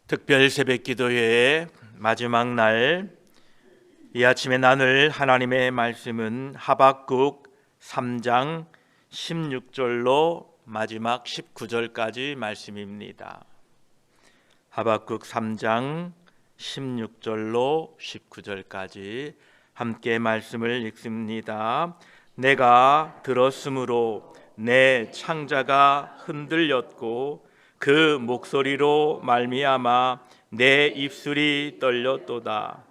특별 새벽 기도회의 마지막 날, 이 아침에 나눌 하나님의 말씀은 하박국 3장 16절로 마지막 19절까지 말씀입니다. 하박국 3장 16절로 19절까지 함께 말씀을 읽습니다. 내가 들었으므로 내 창자가 흔들렸고 그 목소리로 말미암아 내 입술이 떨렸도다.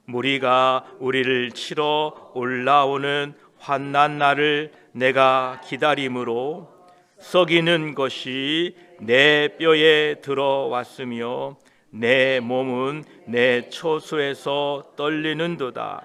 무리가 우리를 치러 올라오는 환난 날을 내가 기다림으로 썩이는 것이 내 뼈에 들어왔으며 내 몸은 내 초소에서 떨리는도다.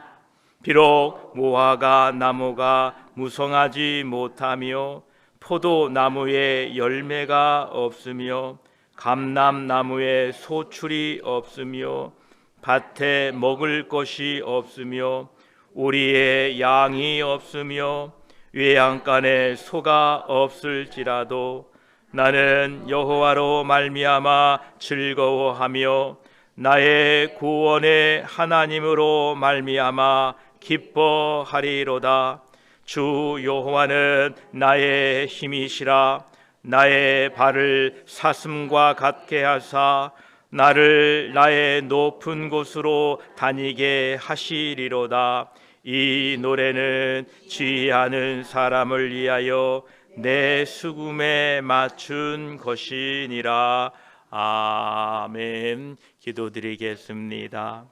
비록 무화과 나무가 무성하지 못하며 포도나무에 열매가 없으며 감람나무에 소출이 없으며 밭에 먹을 것이 없으며 우리의 양이 없으며 외양간에 소가 없을지라도 나는 여호와로 말미암아 즐거워하며 나의 구원의 하나님으로 말미암아 기뻐하리로다. 주 여호와는 나의 힘이시라. 나의 발을 사슴과 같게 하사 나를 나의 높은 곳으로 다니게 하시리로다. 이 노래는 지혜하는 사람을 위하여 내 수금에 맞춘 것이니라. 아멘. 기도드리겠습니다.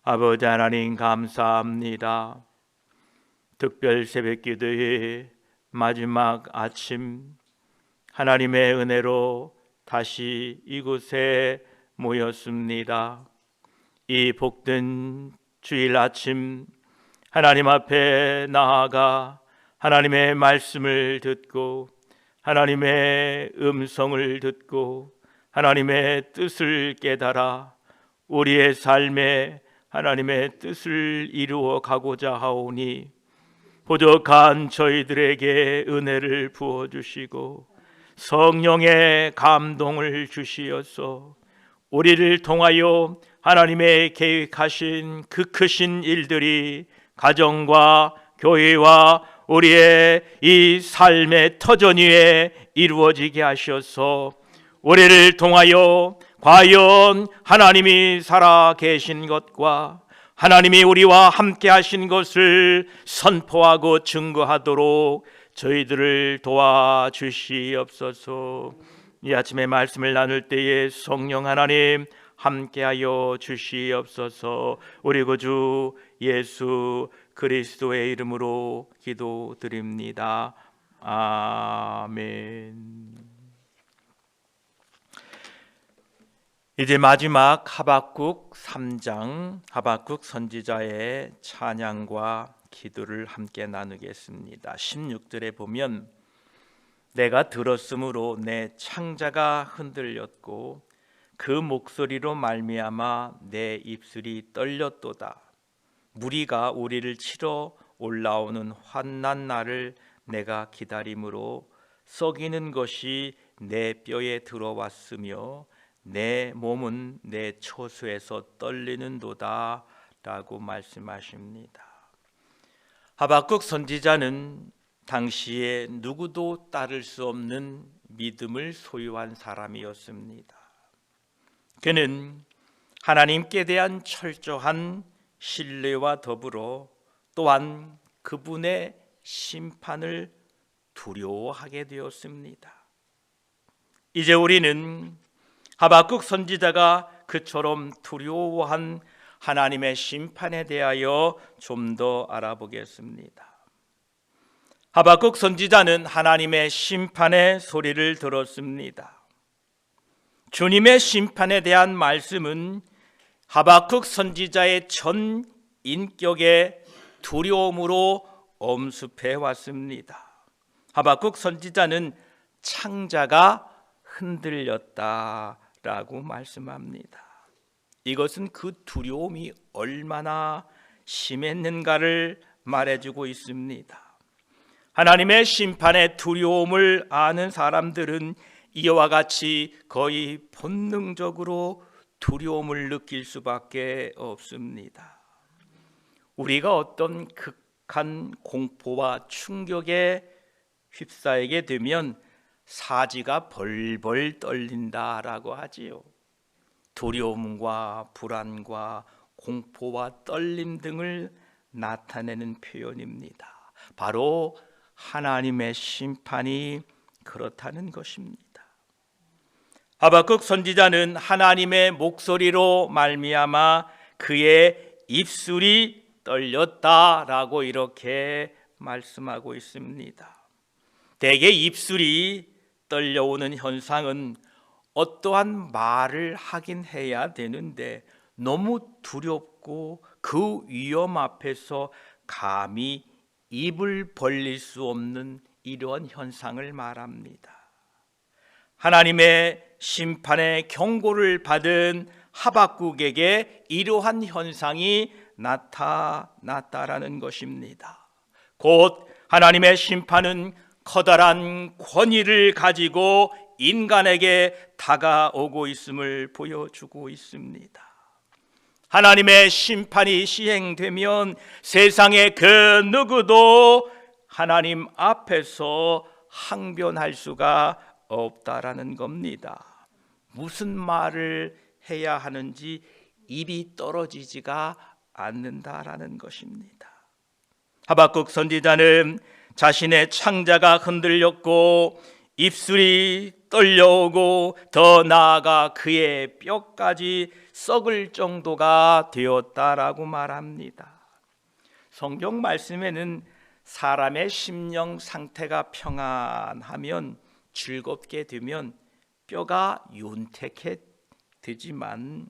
아버지 하나님 감사합니다. 특별 새벽 기도의 마지막 아침, 하나님의 은혜로 다시 이곳에 모였습니다. 이 복된 주일 아침 하나님 앞에 나아가 하나님의 말씀을 듣고 하나님의 음성을 듣고 하나님의 뜻을 깨달아 우리의 삶에 하나님의 뜻을 이루어 가고자 하오니 부족한 저희들에게 은혜를 부어주시고 성령의 감동을 주시어서 우리를 통하여 하나님의 계획하신 그 크신 일들이 가정과 교회와 우리의 이 삶의 터전 위에 이루어지게 하셔서 우리를 통하여 과연 하나님이 살아 계신 것과 하나님이 우리와 함께 하신 것을 선포하고 증거하도록 저희들을 도와주시옵소서. 이 아침에 말씀을 나눌 때에 성령 하나님 함께하여 주시옵소서. 우리 구주 예수 그리스도의 이름으로 기도드립니다. 아멘. 이제 마지막 하박국 3장, 하박국 선지자의 찬양과 기도를 함께 나누겠습니다. 16절에 보면 내가 들었으므로 내 창자가 흔들렸고 그 목소리로 말미암아 내 입술이 떨렸도다. 무리가 우리를 치러 올라오는 환난 날을 내가 기다림으로 썩이는 것이 내 뼈에 들어왔으며 내 몸은 내 초수에서 떨리는도다 라고 말씀하십니다. 하박국 선지자는 당시에 누구도 따를 수 없는 믿음을 소유한 사람이었습니다. 그는 하나님께 대한 철저한 신뢰와 더불어 또한 그분의 심판을 두려워하게 되었습니다. 이제 우리는 하박국 선지자가 그처럼 두려워한 하나님의 심판에 대하여 좀 더 알아보겠습니다. 하박국 선지자는 하나님의 심판의 소리를 들었습니다. 주님의 심판에 대한 말씀은 하박국 선지자의 전 인격의 두려움으로 엄습해 왔습니다. 하박국 선지자는 창자가 흔들렸다라고 말씀합니다. 이것은 그 두려움이 얼마나 심했는가를 말해주고 있습니다. 하나님의 심판의 두려움을 아는 사람들은 이와 같이 거의 본능적으로 두려움을 느낄 수밖에 없습니다. 우리가 어떤 극한 공포와 충격에 휩싸이게 되면 사지가 벌벌 떨린다라고 하지요. 두려움과 불안과 공포와 떨림 등을 나타내는 표현입니다. 바로 하나님의 심판이 그렇다는 것입니다. 하박국 선지자는 하나님의 목소리로 말미암아 그의 입술이 떨렸다라고 이렇게 말씀하고 있습니다. 대개 입술이 떨려오는 현상은 어떠한 말을 하긴 해야 되는데 너무 두렵고 그 위험 앞에서 감히 입을 벌릴 수 없는 이러한 현상을 말합니다. 하나님의 심판의 경고를 받은 하박국에게 이러한 현상이 나타났다라는 것입니다. 곧 하나님의 심판은 커다란 권위를 가지고 인간에게 다가오고 있음을 보여주고 있습니다. 하나님의 심판이 시행되면 세상의 그 누구도 하나님 앞에서 항변할 수가 없다라는 겁니다. 무슨 말을 해야 하는지 입이 떨어지지가 않는다라는 것입니다. 하박국 선지자는 자신의 창자가 흔들렸고 입술이 떨려오고 더 나아가 그의 뼈까지 썩을 정도가 되었다라고 말합니다. 성경 말씀에는 사람의 심령 상태가 평안하면 즐겁게 되면 뼈가 윤택해지만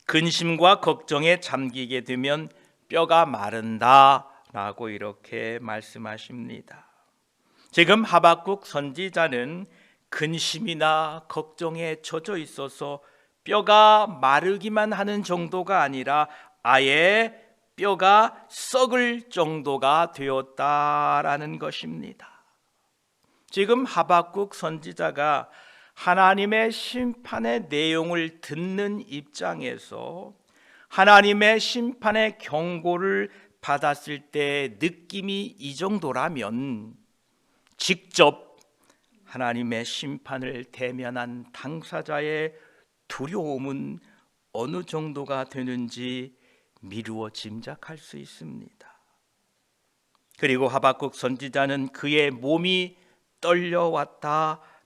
근심과 걱정에 잠기게 되면 뼈가 마른다라고 이렇게 말씀하십니다. 지금 하박국 선지자는 근심이나 걱정에 젖어 있어서 뼈가 마르기만 하는 정도가 아니라 아예 뼈가 썩을 정도가 되었다라는 것입니다. 지금 하박국 선지자가 하나님의 심판의 내용을 듣는 입장에서 하나님의 심판의 경고를 받았을 때 느낌이 이 정도라면 직접 하나님의 심판을 대면한 당사자의 두려움은 어느 정도가 되는지 미루어 짐작할 수 있습니다. 그리고 하박국 선지자는 그의 몸이 떨려왔다라고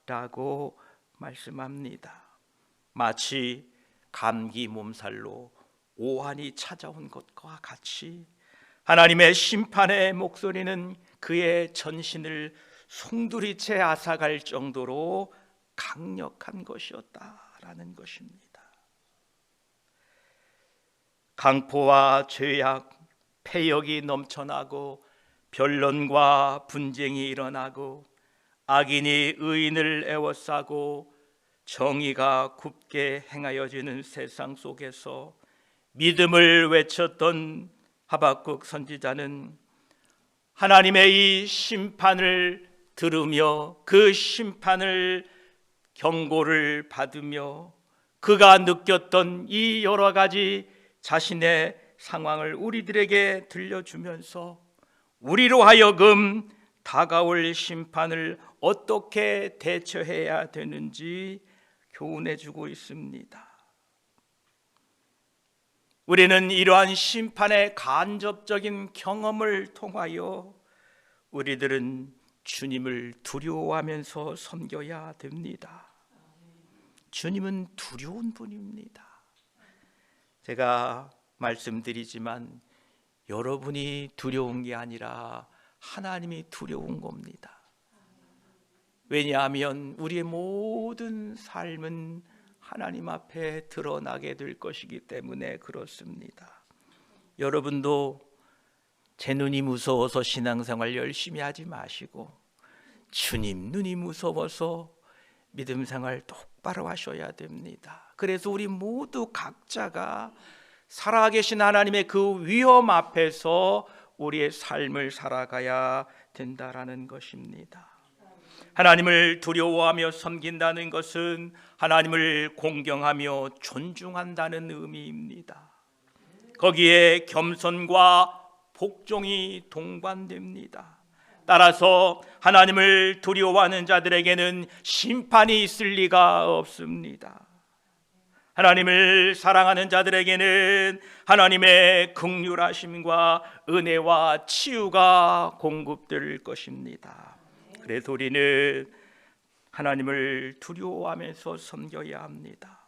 말씀합니다. 마치 감기 몸살로 오한이 찾아온 것과 같이 하나님의 심판의 목소리는 그의 전신을 송두리째 앗아갈 정도로 강력한 것이었다라는 것입니다. 강포와 죄악, 패역이 넘쳐나고 변론과 분쟁이 일어나고 악인이 의인을 애워싸고 정의가 굽게 행하여지는 세상 속에서 믿음을 외쳤던 하박국 선지자는 하나님의 이 심판을 들으며 그 심판을 경고를 받으며 그가 느꼈던 이 여러 가지 자신의 상황을 우리들에게 들려주면서 우리로 하여금 다가올 심판을 어떻게 대처해야 되는지 교훈해주고 있습니다. 우리는 이러한 심판의 간접적인 경험을 통하여 우리들은 주님을 두려워하면서 섬겨야 됩니다. 주님은 두려운 분입니다. 제가 말씀드리지만 여러분이 두려운 게 아니라 하나님이 두려운 겁니다. 왜냐하면 우리의 모든 삶은 하나님 앞에 드러나게 될 것이기 때문에 그렇습니다. 여러분도 제 눈이 무서워서 신앙생활 열심히 하지 마시고 주님 눈이 무서워서 믿음생활 똑바로 하셔야 됩니다. 그래서 우리 모두 각자가 살아계신 하나님의 그 위험 앞에서 우리의 삶을 살아가야 된다라는 것입니다. 하나님을 두려워하며 섬긴다는 것은 하나님을 공경하며 존중한다는 의미입니다. 거기에 겸손과 복종이 동반됩니다. 따라서 하나님을 두려워하는 자들에게는 심판이 있을 리가 없습니다. 하나님을 사랑하는 자들에게는 하나님의 긍휼하심과 은혜와 치유가 공급될 것입니다. 그래서 우리는 하나님을 두려워하면서 섬겨야 합니다.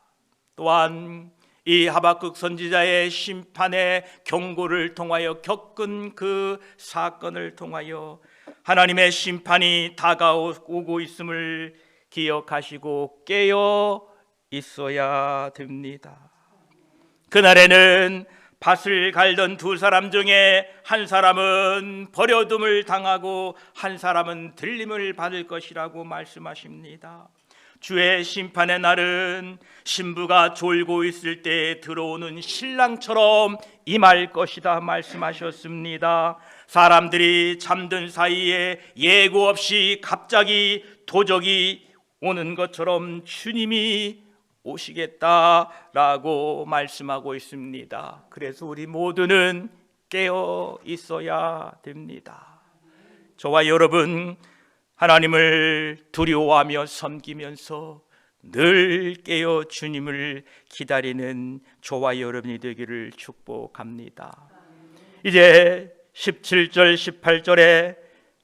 또한 이 하박국 선지자의 심판의 경고를 통하여 겪은 그 사건을 통하여 하나님의 심판이 다가오고 있음을 기억하시고 깨어 있어야 됩니다. 그날에는 밭을 갈던 두 사람 중에 한 사람은 버려둠을 당하고 한 사람은 들림을 받을 것이라고 말씀하십니다. 주의 심판의 날은 신부가 졸고 있을 때 들어오는 신랑처럼 임할 것이다 말씀하셨습니다. 사람들이 잠든 사이에 예고 없이 갑자기 도적이 오는 것처럼 주님이 오시겠다라고 말씀하고 있습니다. 그래서 우리 모두는 깨어 있어야 됩니다. 저와 여러분, 하나님을 두려워하며 섬기면서 늘 깨어 주님을 기다리는 저와 여러분이 되기를 축복합니다. 이제 17절 18절에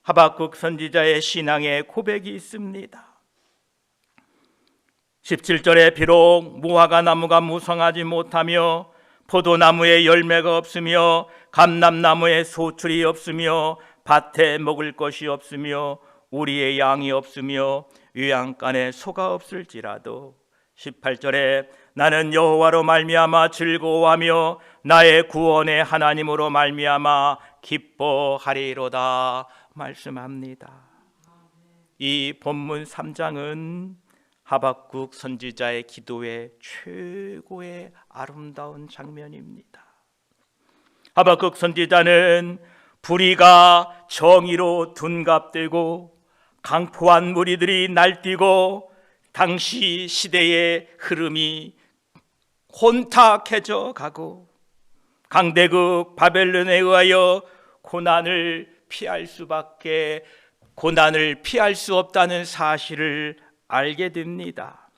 하박국 선지자의 신앙의 고백이 있습니다. 17절에 비록 무화과 나무가 무성하지 못하며 포도나무에 열매가 없으며 감람나무에 소출이 없으며 밭에 먹을 것이 없으며 우리의 양이 없으며 요양간에 소가 없을지라도 18절에 나는 여호와로 말미암아 즐거워하며 나의 구원의 하나님으로 말미암아 기뻐하리로다 말씀합니다. 이 본문 3장은 하박국 선지자의 기도의 최고의 아름다운 장면입니다. 하박국 선지자는 불의가 정의로 둔갑되고 강포한 무리들이 날뛰고 당시 시대의 흐름이 혼탁해져 가고 강대국 바벨론에 의하여 고난을 피할 수 없다는 사실을 알게 됩니다.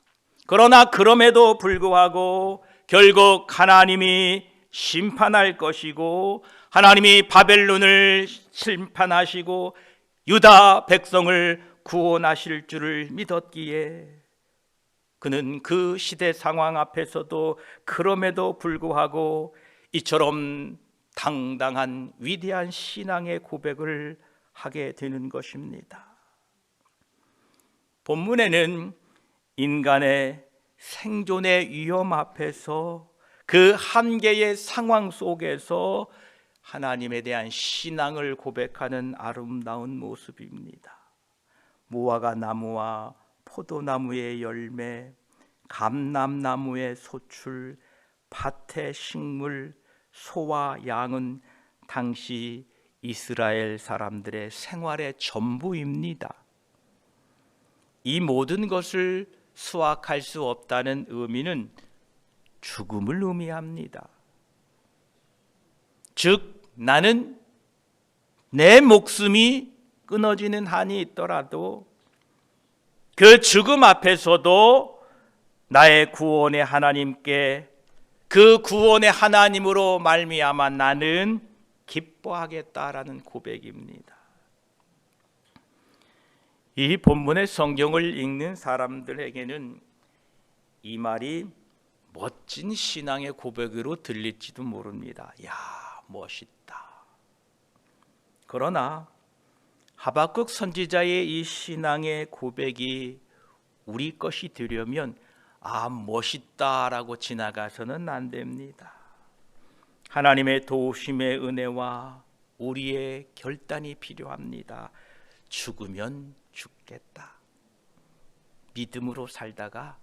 그러나 그럼에도 불구하고 결국 하나님이 심판할 것이고 하나님이 바벨론을 심판하시고 유다 백성을 구원하실 줄을 믿었기에 그는 그 시대 상황 앞에서도 그럼에도 불구하고 이처럼 당당한 위대한 신앙의 고백을 하게 되는 것입니다. 본문에는 인간의 생존의 위험 앞에서 그 한계의 상황 속에서 하나님에 대한 신앙을 고백하는 아름다운 모습입니다. 무화과 나무와 포도나무의 열매, 감람나무의 소출, 밭의 식물, 소와 양은 당시 이스라엘 사람들의 생활의 전부입니다. 이 모든 것을 수확할 수 없다는 의미는 죽음을 의미합니다. 즉 나는 내 목숨이 끊어지는 한이 있더라도 그 죽음 앞에서도 나의 구원의 하나님께 그 구원의 하나님으로 말미암아 나는 기뻐하겠다라는 고백입니다. 이 본문의 성경을 읽는 사람들에게는 이 말이 멋진 신앙의 고백으로 들릴지도 모릅니다. 야, 멋있다. 그러나 하박국 선지자의 이 신앙의 고백이 우리 것이 되려면 멋있다라고 지나가서는 안 됩니다. 하나님의 도우심의 은혜와 우리의 결단이 필요합니다. 죽으면 죽겠다. 믿음으로 살다가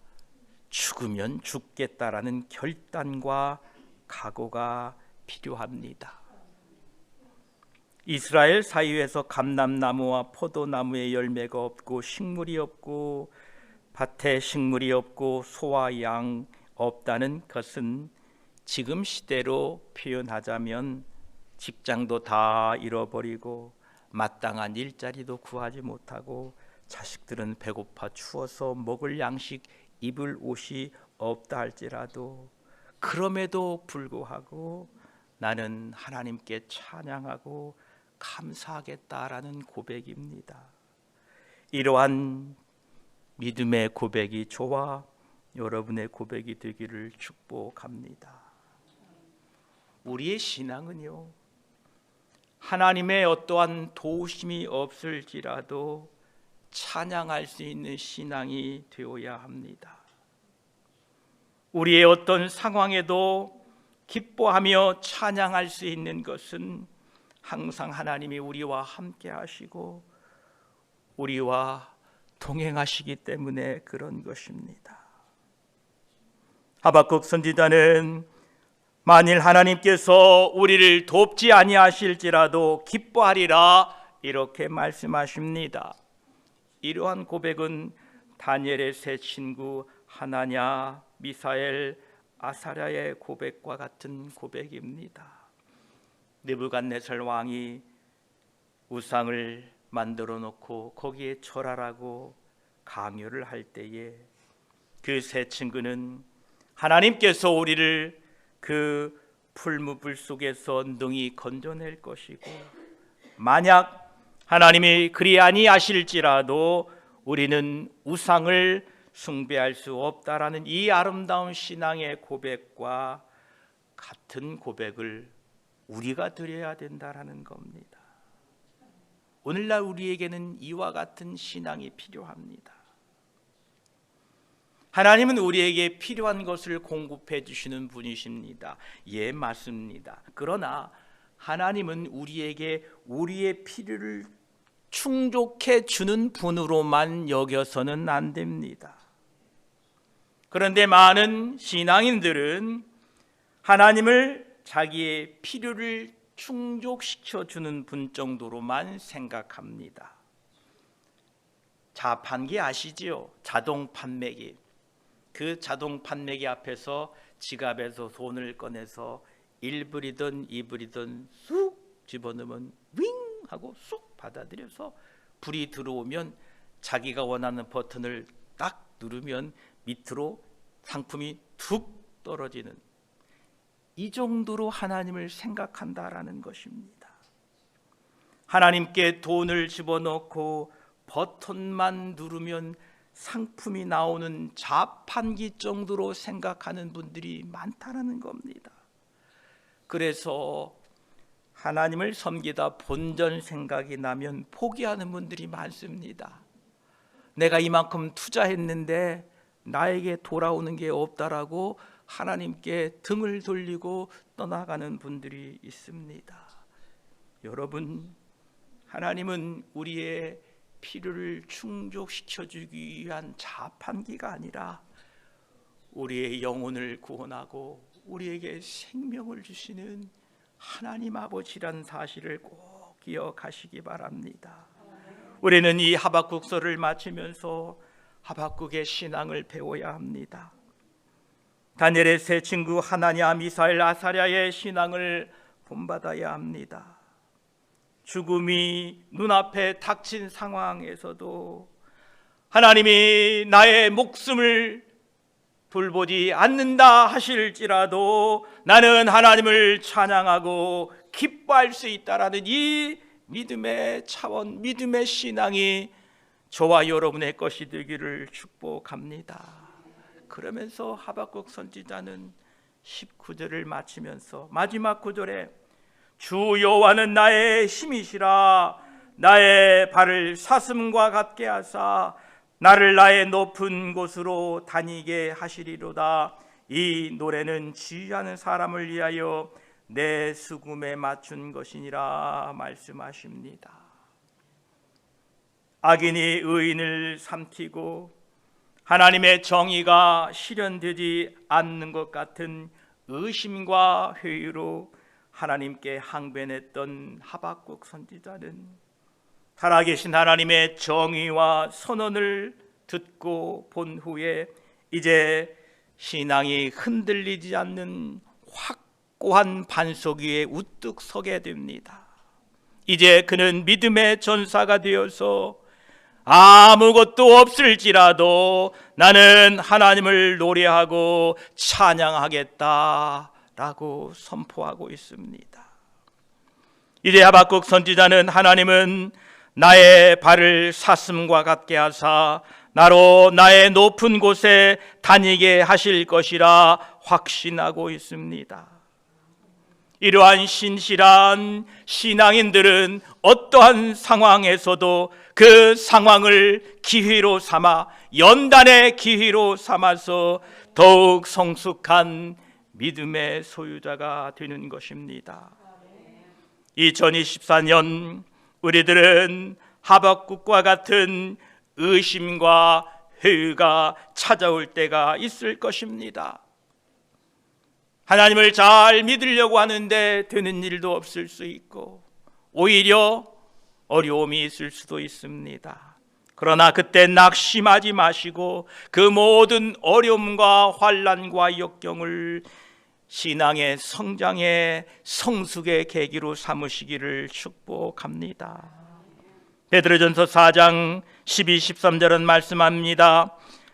죽으면 죽겠다라는 결단과 각오가 필요합니다. 이스라엘 사이에서 감람나무와 포도나무에 열매가 없고 식물이 없고 밭에 식물이 없고 소와 양 없다는 것은 지금 시대로 표현하자면 직장도 다 잃어버리고 마땅한 일자리도 구하지 못하고 자식들은 배고파 추워서 먹을 양식 입을 옷이 없다 할지라도 그럼에도 불구하고 나는 하나님께 찬양하고 감사하겠다라는 고백입니다. 이러한 믿음의 고백이 저와 여러분의 고백이 되기를 축복합니다. 우리의 신앙은요, 하나님의 어떠한 도우심이 없을지라도 찬양할 수 있는 신앙이 되어야 합니다. 우리의 어떤 상황에도 기뻐하며 찬양할 수 있는 것은 항상 하나님이 우리와 함께 하시고 우리와 동행하시기 때문에 그런 것입니다. 하박국 선지자는 만일 하나님께서 우리를 돕지 아니하실지라도 기뻐하리라 이렇게 말씀하십니다. 이러한 고백은 다니엘의 세 친구 하나냐, 미사엘, 아사랴의 고백과 같은 고백입니다. 느부갓네살 왕이 우상을 만들어 놓고 거기에 절하라고 강요를 할 때에 그 세 친구는 하나님께서 우리를 그 풀무불 속에서 능히 건져낼 것이고 만약 하나님이 그리 아니하실지라도 우리는 우상을 숭배할 수 없다라는 이 아름다운 신앙의 고백과 같은 고백을 우리가 드려야 된다라는 겁니다. 오늘날 우리에게는 이와 같은 신앙이 필요합니다. 하나님은 우리에게 필요한 것을 공급해 주시는 분이십니다. 예, 맞습니다. 그러나 하나님은 우리에게 우리의 필요를 충족해 주는 분으로만 여겨서는 안 됩니다. 그런데 많은 신앙인들은 하나님을 자기의 필요를 충족시켜 주는 분 정도로만 생각합니다. 자판기 아시지요? 자동 판매기. 그 자동 판매기 앞에서 지갑에서 돈을 꺼내서 1불이든 2불이든 쑥 집어넣으면 윙 하고 쑥 받아들여서 불이 들어오면 자기가 원하는 버튼을 딱 누르면 밑으로 상품이 툭 떨어지는, 이 정도로 하나님을 생각한다라는 것입니다. 하나님께 돈을 집어넣고 버튼만 누르면 상품이 나오는 자판기 정도로 생각하는 분들이 많다라는 겁니다. 그래서 하나님을 섬기다 본전 생각이 나면 포기하는 분들이 많습니다. 내가 이만큼 투자했는데 나에게 돌아오는 게 없다라고 하나님께 등을 돌리고 떠나가는 분들이 있습니다. 여러분, 하나님은 우리의 필요를 충족시켜주기 위한 자판기가 아니라 우리의 영혼을 구원하고 우리에게 생명을 주시는 하나님 아버지란 사실을 꼭 기억하시기 바랍니다. 우리는 이 하박국서를 마치면서 하박국의 신앙을 배워야 합니다. 다니엘의 세 친구 하나냐, 미사엘, 아사랴의 신앙을 본받아야 합니다. 죽음이 눈앞에 닥친 상황에서도 하나님이 나의 목숨을 돌보지 않는다 하실지라도 나는 하나님을 찬양하고 기뻐할 수 있다라는 이 믿음의 차원, 믿음의 신앙이 저와 여러분의 것이 되기를 축복합니다. 그러면서 하박국 선지자는 19절을 마치면서 마지막 구절에 주 여호와는 나의 힘이시라 나의 발을 사슴과 같게 하사 나를 나의 높은 곳으로 다니게 하시리로다. 이 노래는 지휘하는 사람을 위하여 내 수금에 맞춘 것이니라 말씀하십니다. 악인이 의인을 삼키고 하나님의 정의가 실현되지 않는 것 같은 의심과 회의로 하나님께 항변했던 하박국 선지자는 살아계신 하나님의 정의와 선언을 듣고 본 후에 이제 신앙이 흔들리지 않는 확고한 반석 위에 우뚝 서게 됩니다. 이제 그는 믿음의 전사가 되어서 아무것도 없을지라도 나는 하나님을 노래하고 찬양하겠다라고 선포하고 있습니다. 이제 하박국 선지자는 하나님은 나의 발을 사슴과 같게 하사 나로 나의 높은 곳에 다니게 하실 것이라 확신하고 있습니다. 이러한 신실한 신앙인들은 어떠한 상황에서도 그 상황을 기회로 삼아, 연단의 기회로 삼아서 더욱 성숙한 믿음의 소유자가 되는 것입니다. 2024년 우리들은 하박국과 같은 의심과 회의가 찾아올 때가 있을 것입니다. 하나님을 잘 믿으려고 하는데 되는 일도 없을 수 있고 오히려 어려움이 있을 수도 있습니다. 그러나 그때 낙심하지 마시고 그 모든 어려움과 환난과 역경을 신앙의 성장의 성숙의 계기로 삼으시기를 축복합니다. 베드로전서 4장 12, 13절은 말씀합니다.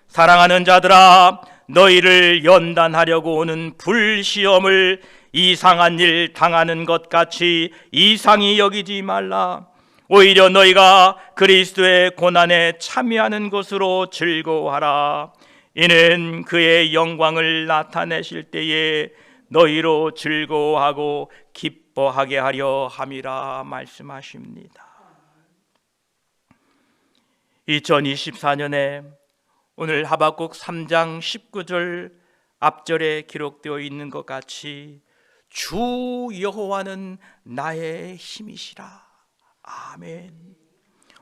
사랑하는 자들아, 너희를 연단하려고 오는 불시험을 이상한 일 당하는 것 같이 이상히 여기지 말라. 오히려 너희가 그리스도의 고난에 참여하는 것으로 즐거워하라. 이는 그의 영광을 나타내실 때에 너희로 즐거워하고 기뻐하게 하려 함이라 말씀하십니다. 2024년에 오늘 하박국 3장 19절 앞절에 기록되어 있는 것 같이 주 여호와는 나의 힘이시라. 아멘.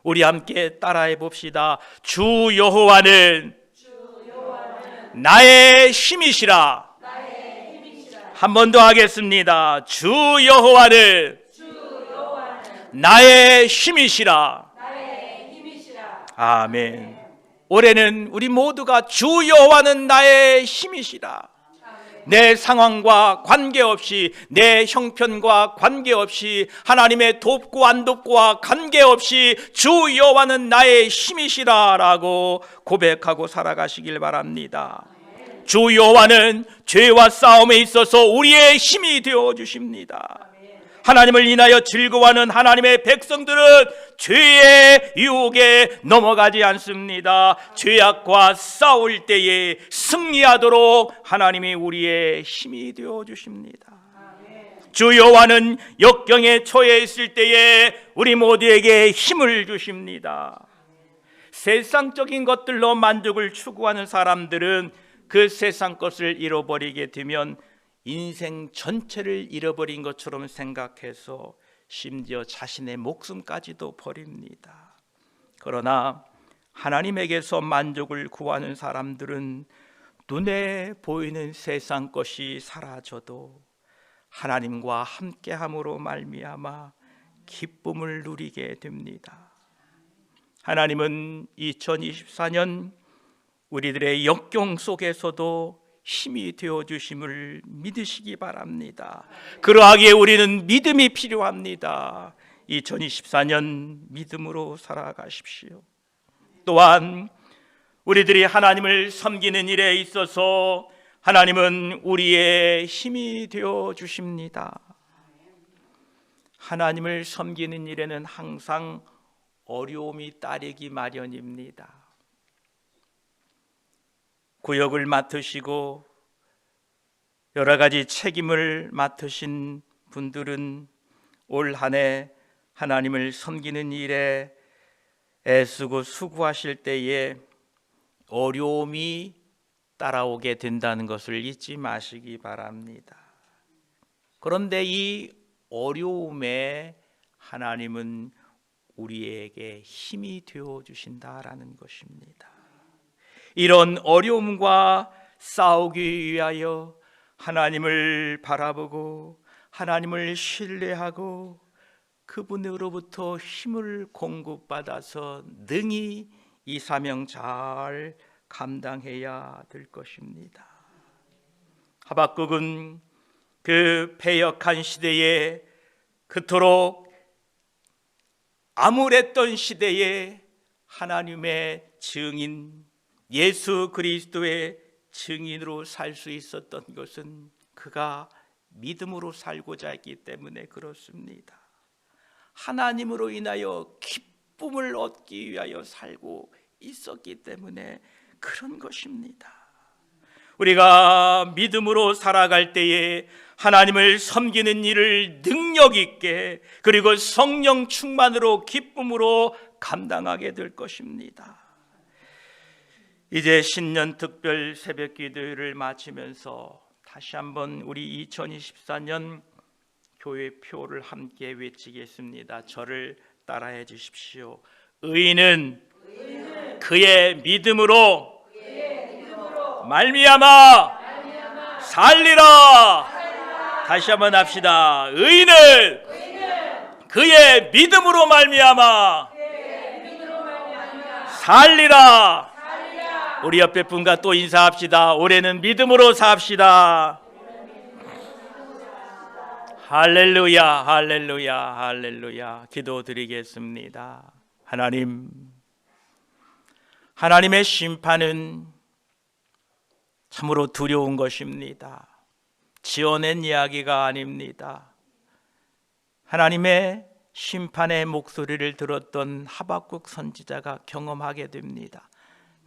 우리 함께 따라해 봅시다. 주 여호와는 나의 힘이시라. 한 번 더 하겠습니다. 주 여호와는 나의 힘이시라. 아멘. 올해는 우리 모두가 주 여호와는 나의 힘이시라. 내 상황과 관계없이, 내 형편과 관계없이, 하나님의 돕고 안 돕고와 관계없이 주 여호와는 나의 힘이시라 라고 고백하고 살아가시길 바랍니다. 주 여호와는 죄와 싸움에 있어서 우리의 힘이 되어 주십니다. 하나님을 인하여 즐거워하는 하나님의 백성들은 죄의 유혹에 넘어가지 않습니다. 죄악과 싸울 때에 승리하도록 하나님이 우리의 힘이 되어 주십니다. 주 여호와는 역경에 처해 있을 때에 우리 모두에게 힘을 주십니다. 세상적인 것들로 만족을 추구하는 사람들은 그 세상 것을 잃어버리게 되면 인생 전체를 잃어버린 것처럼 생각해서 심지어 자신의 목숨까지도 버립니다. 그러나 하나님에게서 만족을 구하는 사람들은 눈에 보이는 세상 것이 사라져도 하나님과 함께함으로 말미암아 기쁨을 누리게 됩니다. 하나님은 2024년 우리들의 역경 속에서도 힘이 되어주심을 믿으시기 바랍니다. 그러하기에 우리는 믿음이 필요합니다. 2024년 믿음으로 살아가십시오. 또한 우리들이 하나님을 섬기는 일에 있어서 하나님은 우리의 힘이 되어주십니다. 하나님을 섬기는 일에는 항상 어려움이 따르기 마련입니다. 구역을 맡으시고 여러 가지 책임을 맡으신 분들은 올 한 해 하나님을 섬기는 일에 애쓰고 수고하실 때에 어려움이 따라오게 된다는 것을 잊지 마시기 바랍니다. 그런데 이 어려움에 하나님은 우리에게 힘이 되어 주신다라는 것입니다. 이런 어려움과 싸우기 위하여 하나님을 바라보고 하나님을 신뢰하고 그분으로부터 힘을 공급받아서 능히 이 사명 잘 감당해야 될 것입니다. 하박국은 그 패역한 시대에, 그토록 암울했던 시대에 하나님의 증인, 예수 그리스도의 증인으로 살 수 있었던 것은 그가 믿음으로 살고자 했기 때문에 그렇습니다. 하나님으로 인하여 기쁨을 얻기 위하여 살고 있었기 때문에 그런 것입니다. 우리가 믿음으로 살아갈 때에 하나님을 섬기는 일을 능력 있게, 그리고 성령 충만으로 기쁨으로 감당하게 될 것입니다. 이제 신년 특별 새벽 기도를 마치면서 다시 한번 우리 2024년 교회 표를 함께 외치겠습니다. 저를 따라해 주십시오. 의인은 그의 믿음으로 말미암아 살리라. 다시 한번 합시다. 의인은 그의 믿음으로 말미암아 살리라. 우리 옆에 분과 또 인사합시다. 올해는 믿음으로 삽시다. 할렐루야, 할렐루야, 할렐루야. 기도드리겠습니다. 하나님의 심판은 참으로 두려운 것입니다. 지어낸 이야기가 아닙니다. 하나님의 심판의 목소리를 들었던 하박국 선지자가 경험하게 됩니다.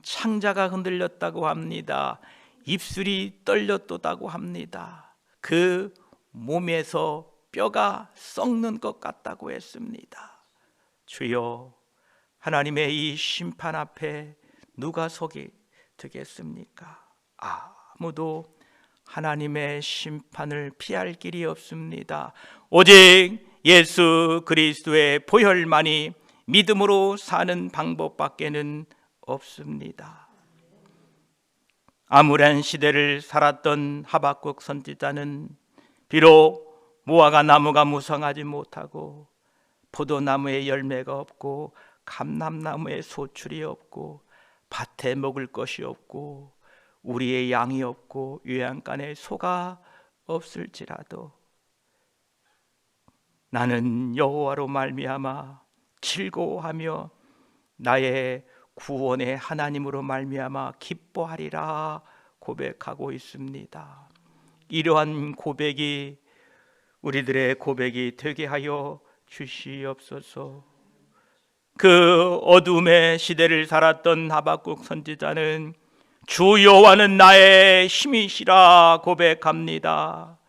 창자가 흔들렸다고 합니다. 입술이 떨렸다고 합니다. 그 몸에서 뼈가 썩는 것 같다고 했습니다. 주여, 하나님의 이 심판 앞에 누가 서게 되겠습니까? 아무도 하나님의 심판을 피할 길이 없습니다. 오직 예수 그리스도의 보혈만이 믿음으로 사는 방법밖에는 없습니다. 암울한 시대를 살았던 하박국 선지자는 비록 무화과 나무가 무성하지 못하고 포도나무에 열매가 없고 감람나무에 소출이 없고 밭에 먹을 것이 없고 우리의 양이 없고 요양간에 소가 없을지라도 나는 여호와로 말미암아 즐거워하며 나의 구원의 하나님으로 말미암아 기뻐하리라 고백하고 있습니다. 이러한 고백이 우리들의 고백이 되게 하여 주시옵소서. 그 어둠의 시대를 살았던 하박국 선지자는 주 여호와는 나의 힘이시라 고백합니다.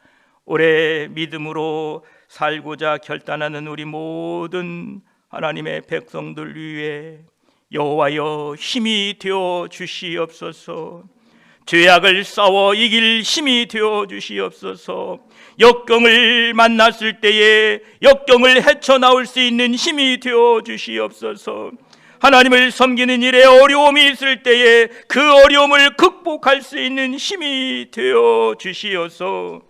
올해 믿음으로 살고자 결단하는 우리 모든 하나님의 백성들 위해 여호와여 힘이 되어 주시옵소서. 죄악을 싸워 이길 힘이 되어 주시옵소서. 역경을 만났을 때에 역경을 헤쳐나올 수 있는 힘이 되어 주시옵소서. 하나님을 섬기는 일에 어려움이 있을 때에 그 어려움을 극복할 수 있는 힘이 되어 주시옵소서.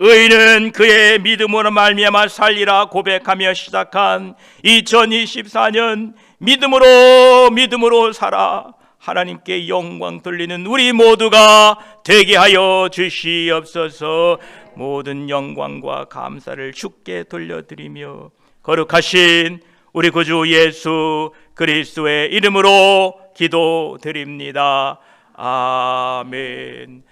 의인은 그의 믿음으로 말미암아 살리라 고백하며 시작한 2024년 믿음으로 살아 하나님께 영광 돌리는 우리 모두가 되게 하여 주시옵소서. 모든 영광과 감사를 주께 돌려드리며 거룩하신 우리 구주 예수 그리스도의 이름으로 기도드립니다. 아멘.